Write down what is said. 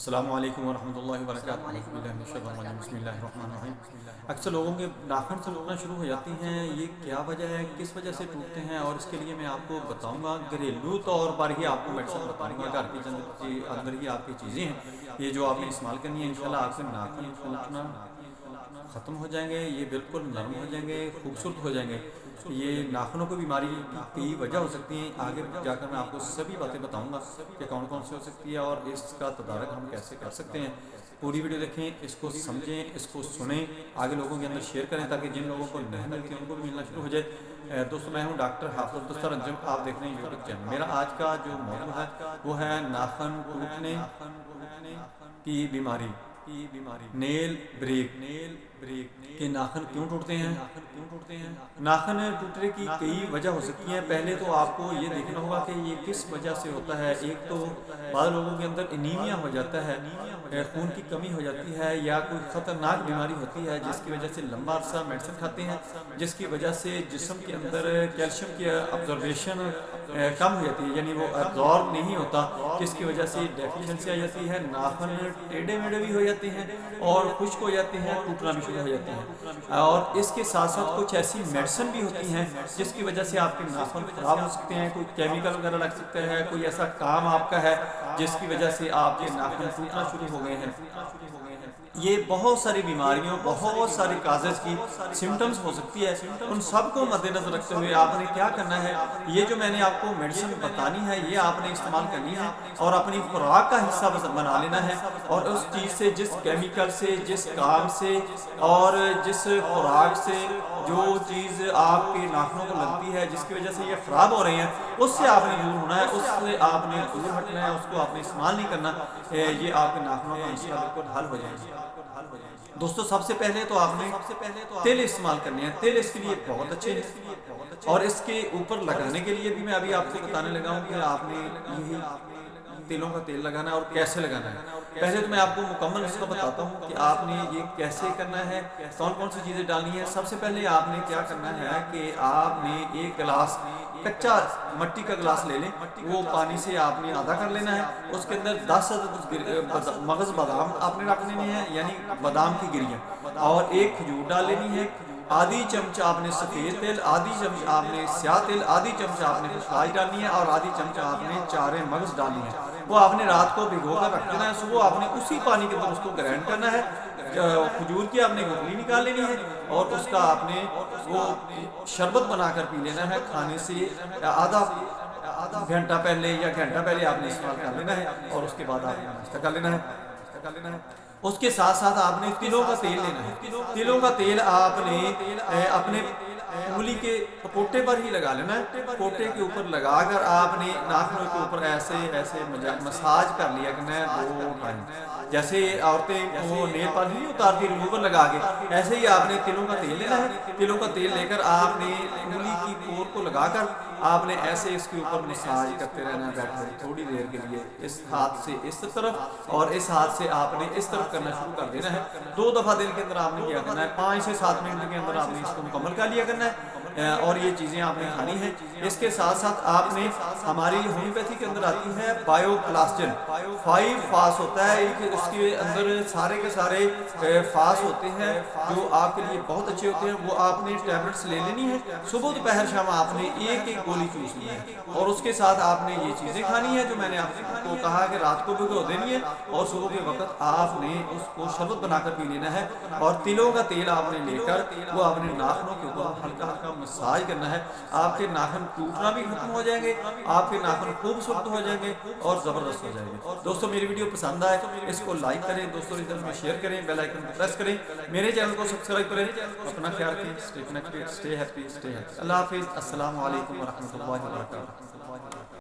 السلام علیکم ورحمۃ اللہ وبرکاتہ۔ بسم اللہ الرحمن الرحیم۔ اکثر لوگوں کے ناخن سے ٹوٹنا شروع ہو جاتی ہیں، یہ کیا وجہ ہے، کس وجہ سے ٹوٹتے ہیں، اور اس کے لیے میں آپ کو بتاؤں گا، گھریلو طور پر ہی آپ کو میڈیسن بتاؤں گا۔ گھر کے اندر ہی آپ کی چیزیں ہیں یہ جو آپ نے استعمال کرنی ہے، انشاءاللہ آپ کے ناخن ٹوٹنا ختم ہو جائیں گے، یہ بالکل نرم ہو جائیں گے، خوبصورت ہو جائیں گے۔ یہ ناخنوں کو بیماری کی کئی وجہ ہو سکتی ہیں، آگے جا کر میں آپ کو سبھی باتیں بتاؤں گا کہ کون کون سے ہو سکتی ہے اور اس کا تدارک ہم کیسے کر سکتے ہیں۔ پوری ویڈیو دیکھیں، اس کو سمجھیں، اس کو سنیں، آگے لوگوں کے اندر شیئر کریں تاکہ جن لوگوں کو نہیں ملتی ان کو بھی ملنا شروع ہو جائے۔ دوستو، میں ہوں ڈاکٹر حافظ عبدالستار انجم، آپ دیکھ رہے ہیں یوٹیوب چینل۔ میرا آج کا جو موضوع ہے وہ ہے ناخن ٹوٹنے کی بیماری، نیل بریک کے ناخن کیوں ٹوٹتے ہیں۔ ناخن ٹوٹنے کی کئی وجہ ہو سکتی ہیں۔ پہلے تو آپ کو یہ دیکھنا ہوگا کہ یہ کس وجہ سے ہوتا ہے۔ ایک تو بعض لوگوں کے اندر انیمیا ہو جاتا ہے، خون کی کمی ہو جاتی ہے، یا کوئی خطرناک بیماری ہوتی ہے جس کی وجہ سے لمبا عرصہ میڈیسن کھاتے ہیں، جس کی وجہ سے جسم کے اندر کیلشیم کی ابزرویشن کم ہو جاتی ہے، یعنی وہ ابزارب نہیں ہوتا، جس کی وجہ سے ڈیفیشنسی آ جاتی ہے، ناخن ٹیڑھے میڑھے بھی ہو جاتے ہیں اور خشک ہو جاتے ہیں، ٹوٹنا بھی شروع ہو جاتے ہیں۔ اور اس کے ساتھ ساتھ کچھ ایسی میڈیسن بھی ہوتی ہیں جس کی وجہ سے آپ کے ناخن خراب ہو سکتے ہیں، کوئی کیمیکل وغیرہ لگ سکتا ہے، کوئی ایسا کام آپ کا ہے جس کی وجہ سے آپ کے ناخن ٹوٹنا شروع ہو گئے ہیں۔ یہ بہت ساری بیماریوں، بہت ساری کازز کی سمٹمز ہو سکتی ہے۔ ان سب کو مد نظر رکھتے ہوئے آپ نے کیا کرنا ہے، یہ جو میں نے آپ کو میڈیسن بتانی ہے یہ آپ نے استعمال کرنی ہے اور اپنی خوراک کا حصہ بنا لینا ہے، اور اس چیز سے، جس کیمیکل سے، جس کام سے اور جس خوراک سے جو چیز آپ کے ناخنوں کو لگتی ہے جس کی وجہ سے یہ خراب ہو رہے ہیں، اس سے آپ نے دور ہونا ہے، اس سے آپ نے دور ہٹنا ہے، اس کو آپ نے استعمال نہیں کرنا، یہ آپ کے ناخنوں کا مسئلہ بالکل حل ہو جائے گا۔ دوستو، سب سے پہلے تو آپ نے تیل استعمال کرنے ہیں۔ تیل اس کے لیے بہت اچھے ہیں، اور اس کے اوپر لگانے کے لیے بھی میں ابھی آپ کو بتانے لگا ہوں کہ آپ نے یہی تیلوں کا تیل لگانا ہے اور کیسے لگانا ہے۔ پہلے تو میں آپ کو مکمل اس کو بتاتا ہوں کہ آپ نے یہ کیسے کرنا ہے، کون کون سی چیزیں ڈالنی ہے۔ سب سے پہلے آپ نے کیا کرنا ہے کہ آپ نے ایک گلاس کچا مٹی کا گلاس لے لیں، وہ پانی سے آپ نے آدھا کر لینا ہے، اس کے اندر 10 مغز بادام آپ نے رکھ لینی ہے، یعنی بادام کی گریاں، اور ایک کھجور ڈال لینی ہے، آدھی چمچ آپ نے سفید تیل، آدھی چمچ آپ نے سیاہ تیل، آدھی چمچ آپ نے خشخاش ڈالنی ہے، اور آدھی چمچ آپ نے چارے مغز ڈالنی ہے۔ وہ آپ نے رات کو بھگو کر رکھ دینا ہے، صبح آپ نے اسی پانی کے اندر اس کو گرینڈ کرنا ہے۔ کھجور کی آپ نے گٹلی نکال لینی ہے، اور اس کا آپ نے وہ شربت بنا کر پی لینا ہے۔ کھانے سے آدھا گھنٹہ پہلے یا گھنٹہ پہلے آپ نے استعمال کر لینا ہے، اور اس کے بعد آپ نے ناشتہ کر لینا ہے۔ اس کے ساتھ ساتھ آپ نے تلوں کا تیل لینا ہے۔ تلوں کا تیل آپ نے اپنے انگلی کے پوٹے پر ہی لگا لینا ہے، پوٹے کے اوپر لگا کر آپ نے ناخنوں کے اوپر ایسے ایسے مساج کر لیا کرنا ہے 2 ٹائم۔ جیسے عورتیں وہ نیل پالش نہیں اتارتی ریموور لگا کے، ایسے ہی آپ نے تلوں کا تیل لینا ہے۔ تلوں کا تیل لے کر آپ نے انگلی کی پور کو لگا کر آپ نے ایسے اس کے اوپر مساج کرتے رہنا ہے، بیٹھ کر تھوڑی دیر کے لیے، اس ہاتھ سے اس طرف اور اس ہاتھ سے آپ نے اس طرف کرنا شروع کر دینا ہے۔ 2 دفعہ دن کے اندر آپ نے کیا کرنا ہے، 5 سے 7 منٹ کے اندر آپ نے اس کو مکمل کر لیا کرنا ہے، اور یہ چیزیں آپ نے کھانی ہیں۔ اس کے ساتھ ساتھ آپ نے، ہماری ہومیوپیتھی کے اندر آتی ہے بایو پلاسٹن، 5 فاس ہوتا ہے، اس کے اندر سارے کے سارے فاس ہوتے ہیں جو آپ کے لیے بہت اچھے ہوتے ہیں۔ وہ آپ نے ٹیبلٹس لے لینی ہے، صبح دوپہر شام آپ نے ایک ایک گولی چوسنی ہے، اور اس کے ساتھ آپ نے یہ چیزیں کھانی ہے جو میں نے آپ کو کہا کہ رات کو بھگو دینی ہے، اور صبح کے وقت آپ نے اس کو شربت بنا کر پی لینا ہے۔ اور تلوں کا تیل آپ نے لے کر وہ آپ نے ناخنوں کے اوپر ہلکا ہلکا مساج کرنا ہے۔ آپ کے ناخن ٹوٹنا بھی ختم ہو جائیں گے، آپ کے ناخن خوبصورت ہو جائیں گے اور زبردست ہو جائیں گے۔ دوستو، میری ویڈیو پسند آئے اس کو لائک کریں، دوستوں کے درمیان میں شیئر کریں، بیل آئیکن کو پریس کریں، میرے چینل کو سبسکرائب کریں۔ اپنا خیال رکھیں، stay connected, stay happy, stay healthy. اللہ حافظ، السلام علیکم ورحمۃ اللہ وبرکاتہ۔